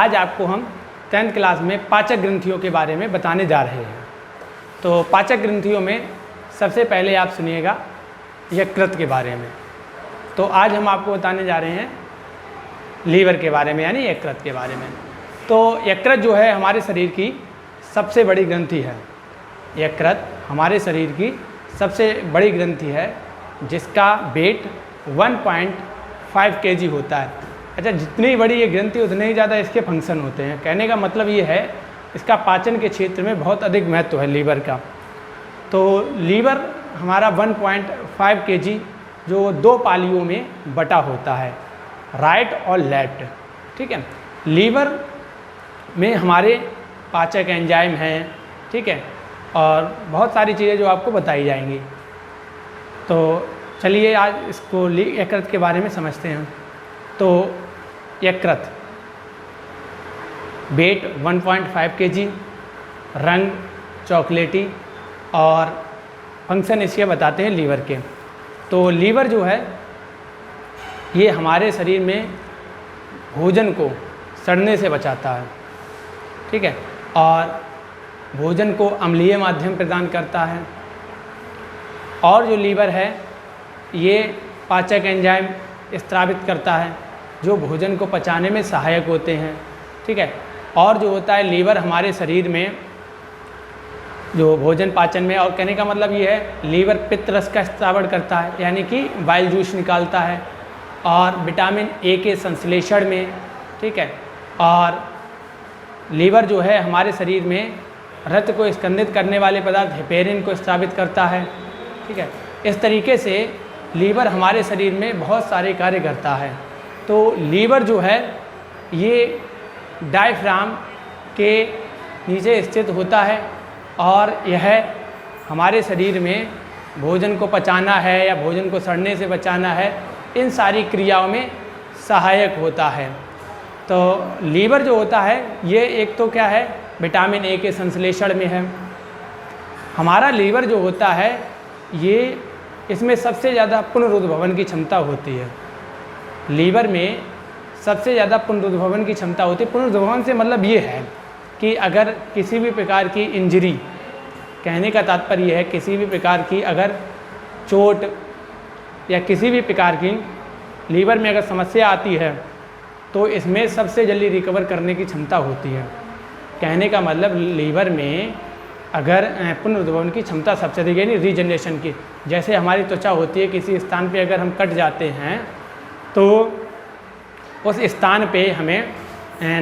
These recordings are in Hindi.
आज आपको हम 10th क्लास में पाचक ग्रंथियों के बारे में बताने जा रहे हैं। तो पाचक ग्रंथियों में सबसे पहले आप सुनिएगा यकृत के बारे में। तो आज हम आपको बताने जा रहे हैं लीवर के बारे में, यानी यकृत के बारे में। तो यकृत जो है हमारे शरीर की सबसे बड़ी ग्रंथि है। यकृत हमारे शरीर की सबसे बड़ी ग्रंथि है जिसका वेट 1.5 kg होता है। अच्छा, जितनी बड़ी ये ग्रंथि उतने ही ज़्यादा इसके फंक्शन होते हैं। कहने का मतलब ये है इसका पाचन के क्षेत्र में बहुत अधिक महत्व है लीवर का। तो लीवर हमारा 1.5 kg जो दो पालियों में बटा होता है, राइट और लेफ्ट। ठीक है, लीवर में हमारे पाचक एंजाइम हैं, ठीक है, और बहुत सारी चीज़ें जो आपको बताई जाएंगी। तो चलिए आज इसको यकृत के बारे में समझते हैं। तो यकृत वेट 1.5 kg, रंग चॉकलेटी, और फंक्शन इसके बताते हैं लीवर के। तो लीवर जो है ये हमारे शरीर में भोजन को सड़ने से बचाता है, ठीक है, और भोजन को अम्लीय माध्यम प्रदान करता है। और जो लीवर है ये पाचक एंजाइम स्त्रावित करता है जो भोजन को पचाने में सहायक होते हैं, ठीक है। और जो होता है लीवर हमारे शरीर में जो भोजन पाचन में, और कहने का मतलब ये है लीवर पित्त रस का स्त्रावण करता है, यानी कि बाइल जूस निकालता है, और विटामिन ए के संश्लेषण में, ठीक है। और लीवर जो है हमारे शरीर में रक्त को स्कंदित करने वाले पदार्थ हेपेरिन को स्त्रावित करता है, ठीक है। इस तरीके से लीवर हमारे शरीर में बहुत सारे कार्य करता है। तो लीवर जो है ये डायफ्राम के नीचे स्थित होता है, और यह हमारे शरीर में भोजन को पचाना है या भोजन को सड़ने से बचाना है, इन सारी क्रियाओं में सहायक होता है। तो लीवर जो होता है ये एक तो क्या है, विटामिन ए के संश्लेषण में है। हमारा लीवर जो होता है ये इसमें सबसे ज़्यादा पुनरुद्भवन की क्षमता होती है। लीवर में सबसे ज़्यादा पुनरुद्भवन की क्षमता होती है। पुनरुद्भवन से मतलब ये है कि अगर किसी भी प्रकार की इंजरी, कहने का तात्पर्य यह है किसी भी प्रकार की अगर चोट या किसी भी प्रकार की लीवर में अगर समस्या आती है तो इसमें सबसे जल्दी रिकवर करने की क्षमता होती है। कहने का मतलब लीवर में अगर पुनरुद्भवन की क्षमता सबसे अधिक, यानी रीजनरेशन की, जैसे हमारी त्वचा होती है, किसी स्थान पे अगर हम कट जाते हैं तो उस स्थान पे हमें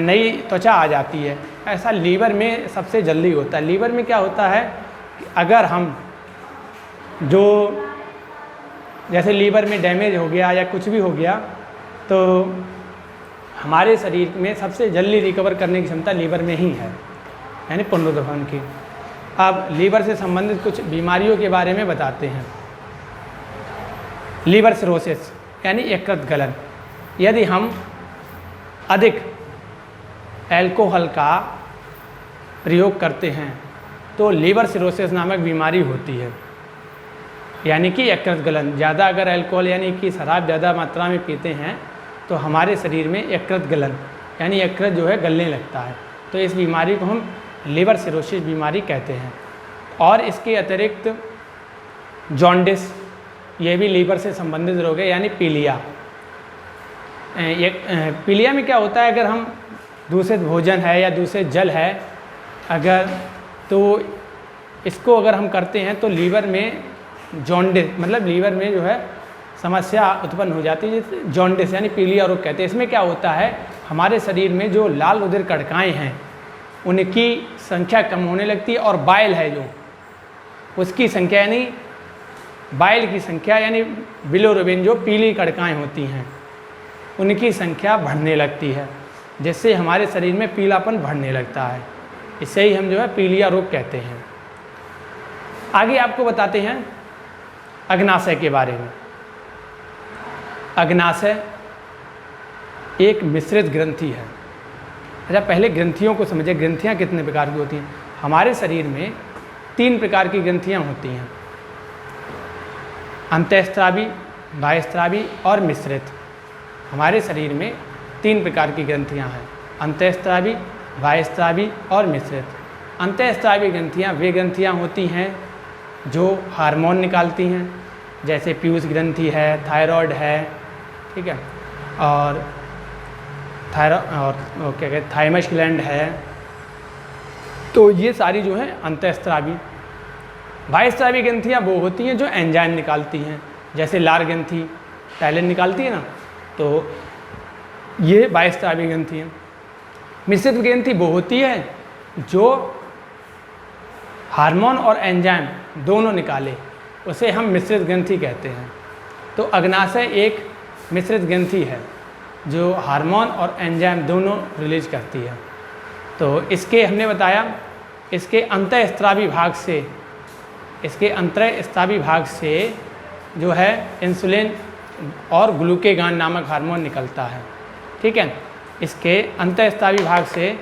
नई त्वचा आ जाती है, ऐसा लीवर में सबसे जल्दी होता है। लीवर में क्या होता है कि अगर हम जो जैसे लीवर में डैमेज हो गया या कुछ भी हो गया तो हमारे शरीर में सबसे जल्दी रिकवर करने की क्षमता लीवर में ही है, यानी पुनरुद्भवन की। अब लीवर से संबंधित कुछ बीमारियों के बारे में बताते हैं। लीवर सिरोसिस यानी यकृत गलन। यदि हम अधिक अल्कोहल का प्रयोग करते हैं तो लीवर सिरोसिस नामक बीमारी होती है, यानी कि यकृत गलन। ज़्यादा अगर अल्कोहल यानी कि शराब ज़्यादा मात्रा में पीते हैं तो हमारे शरीर में यकृत गलन यानी यकृत जो है गलने लगता है। तो इस बीमारी को हम लीवर सिरोसिस बीमारी कहते हैं। और इसके अतिरिक्त जॉन्डिस, ये भी लीवर से संबंधित रोग है, यानी पीलिया। पीलिया में क्या होता है, अगर हम दूषित भोजन है या दूषित जल है अगर, तो इसको अगर हम करते हैं तो लीवर में जॉन्डिस, मतलब लीवर में जो है समस्या उत्पन्न हो जाती है, जिसे जॉन्डिस यानी पीलिया रोग कहते हैं। इसमें क्या होता है, हमारे शरीर में जो लाल रुधिर कणिकाएँ हैं उनकी संख्या कम होने लगती है, और बाइल है जो उसकी संख्या, यानी बाइल की संख्या यानी बिलोरुबिन जो पीली कणिकाएँ होती हैं उनकी संख्या बढ़ने लगती है, जिससे हमारे शरीर में पीलापन बढ़ने लगता है। इसे ही हम जो है पीलिया रोग कहते हैं। आगे आपको बताते हैं अग्नाशय के बारे में। अग्नाशय एक मिश्रित ग्रंथि है। अच्छा, पहले ग्रंथियों को समझे। ग्रंथियाँ कितने प्रकार की होती हैं? हमारे शरीर में 3 प्रकार की ग्रंथियाँ होती हैं, अंतःस्रावी, बाह्यस्रावी और मिश्रित। हमारे शरीर में 3 प्रकार की ग्रंथियाँ हैं। अंतःस्रावी, बाह्यस्रावी और मिश्रित। अंतःस्रावी ग्रंथियाँ वे ग्रंथियाँ होती हैं जो हार्मोन निकालती हैं, जैसे पीयूष ग्रंथि है, थायराइड है, ठीक है, और क्या कहते थाइमस ग्लैंड है। तो ये सारी जो हैं अंतःस्रावी। बाह्यस्रावी ग्रंथियाँ वो होती हैं जो एंजाइम निकालती हैं, जैसे लार ग्रंथि टैलिन निकालती है ना, तो ये बाह्यस्रावी ग्रंथि हैं। मिश्रित ग्रंथि वो होती है जो हार्मोन और एंजाइम दोनों निकाले, उसे हम मिश्रित ग्रंथि कहते हैं। तो अग्नाशय एक मिश्रित ग्रंथि है जो हार्मोन और एंजाइम दोनों रिलीज करती है। तो इसके हमने बताया, इसके अंतःस्रावी भाग से जो है इंसुलिन और ग्लूकेगान नामक हार्मोन निकलता है, ठीक है। इसके अंतःस्रावी भाग से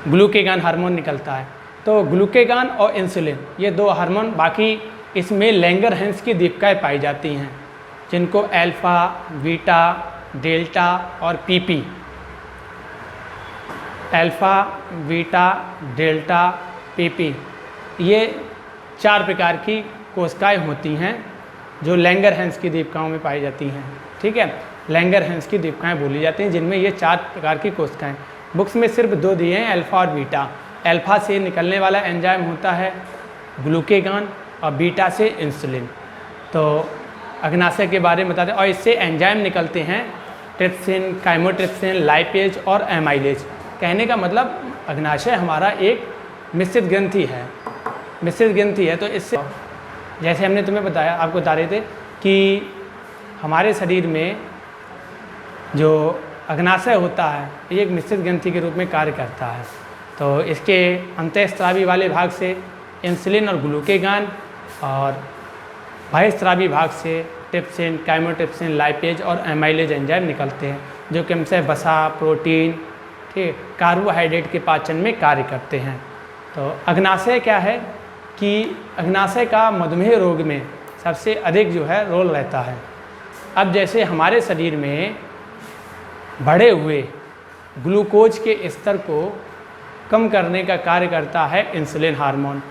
ग्लूकेगान हार्मोन निकलता है। तो ग्लूकेगान और इंसुलिन ये दो हार्मोन, बाकी इसमें लैंगरहैंस की दीपिकाएँ पाई जाती हैं, जिनको अल्फा, बीटा, डेल्टा और PP, alpha, beta, delta, PP, ये 4 प्रकार की कोशिकाएं होती हैं जो लैंगरहैंस की दीपिकाओं में पाई जाती हैं, ठीक है। लैंगरहैंस की दीपिकाएं बोली जाती हैं, जिनमें ये 4 प्रकार की कोशिकाएं। बुक्स में सिर्फ 2 दिए हैं, अल्फा और बीटा। अल्फा से निकलने वाला एंजाइम होता है ग्लूकेगान और बीटा से इंसुलिन। तो अग्नाशय के बारे में बताते हैं, और इससे एंजाइम निकलते हैं ट्रिप्सिन, काइमोट्रिप्सिन, लाइपेज और एमाइलेज। कहने का मतलब अग्नाशय हमारा एक मिश्रित ग्रंथि है। तो इससे जैसे हमने तुम्हें बताया, आपको बता रहे थे कि हमारे शरीर में जो अग्नाशय होता है ये एक मिश्रित ग्रंथि के रूप में कार्य करता है। तो इसके अंतःस्रावी वाले भाग से इंसुलिन और ग्लूकेगान, और बाह्यस्रावी भाग से ट्रिप्सिन, काइमोट्रिप्सिन, लाइपेज और एमाइलेज एंजाइम निकलते हैं, जो कि हमसे वसा, प्रोटीन, ठीक, कार्बोहाइड्रेट के पाचन में कार्य करते हैं। तो अग्नाशय क्या है कि अग्नाशय का मधुमेह रोग में सबसे अधिक जो है रोल रहता है। अब जैसे हमारे शरीर में बढ़े हुए ग्लूकोज के स्तर को कम करने का कार्य करता है इंसुलिन हार्मोन,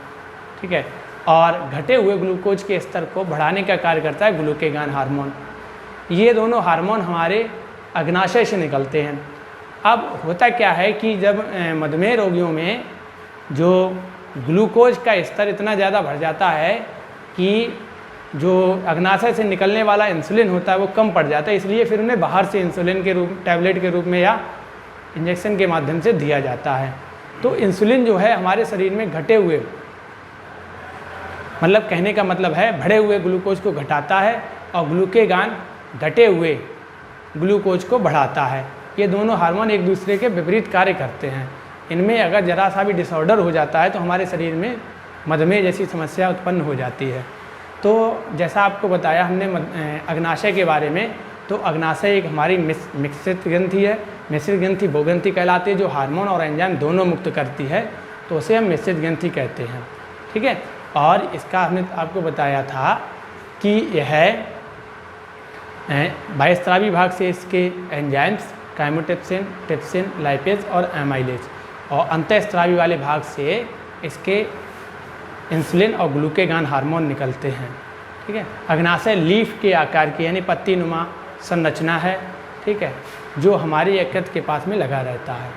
ठीक है, और घटे हुए ग्लूकोज के स्तर को बढ़ाने का कार्य करता है ग्लूकेगान हार्मोन। ये दोनों हार्मोन हमारे अग्नाशय से निकलते हैं। अब होता क्या है कि जब मधुमेह रोगियों में जो ग्लूकोज का स्तर इतना ज़्यादा बढ़ जाता है कि जो अग्नाशय से निकलने वाला इंसुलिन होता है वो कम पड़ जाता है, इसलिए फिर उन्हें बाहर से इंसुलिन के रूप, टैबलेट के रूप में या इंजेक्शन के माध्यम से दिया जाता है। तो इंसुलिन जो है हमारे शरीर में घटे हुए, मतलब कहने का मतलब है बढ़े हुए ग्लूकोज को घटाता है, और ग्लूकेगान घटे हुए ग्लूकोज को बढ़ाता है। ये दोनों हार्मोन एक दूसरे के विपरीत कार्य करते हैं। इनमें अगर जरा सा भी डिसऑर्डर हो जाता है तो हमारे शरीर में मधुमेह जैसी समस्या उत्पन्न हो जाती है। तो जैसा आपको बताया हमने अग्नाशय के बारे में, तो अग्नाशय एक हमारी मिश्रित ग्रंथि है। मिश्रित ग्रंथि वो ग्रंथि कहलाती है जो हार्मोन और एंजाइम दोनों मुक्त करती है, तो उसे हम मिश्रित ग्रंथि कहते हैं, ठीक है। और इसका हमने आपको बताया था कि यह बाह्यस्रावी भाग से इसके एंजाइम्स काइमोट्रिप्सिन, ट्रिप्सिन, लाइपेज और एमाइलेज, और अंतःस्रावी वाले भाग से इसके इंसुलिन और ग्लूकेगान हार्मोन निकलते हैं, ठीक है। अग्नाशय लीफ के आकार की यानी पत्ती नुमा संरचना है, ठीक है, जो हमारी यकृत के पास में लगा रहता है।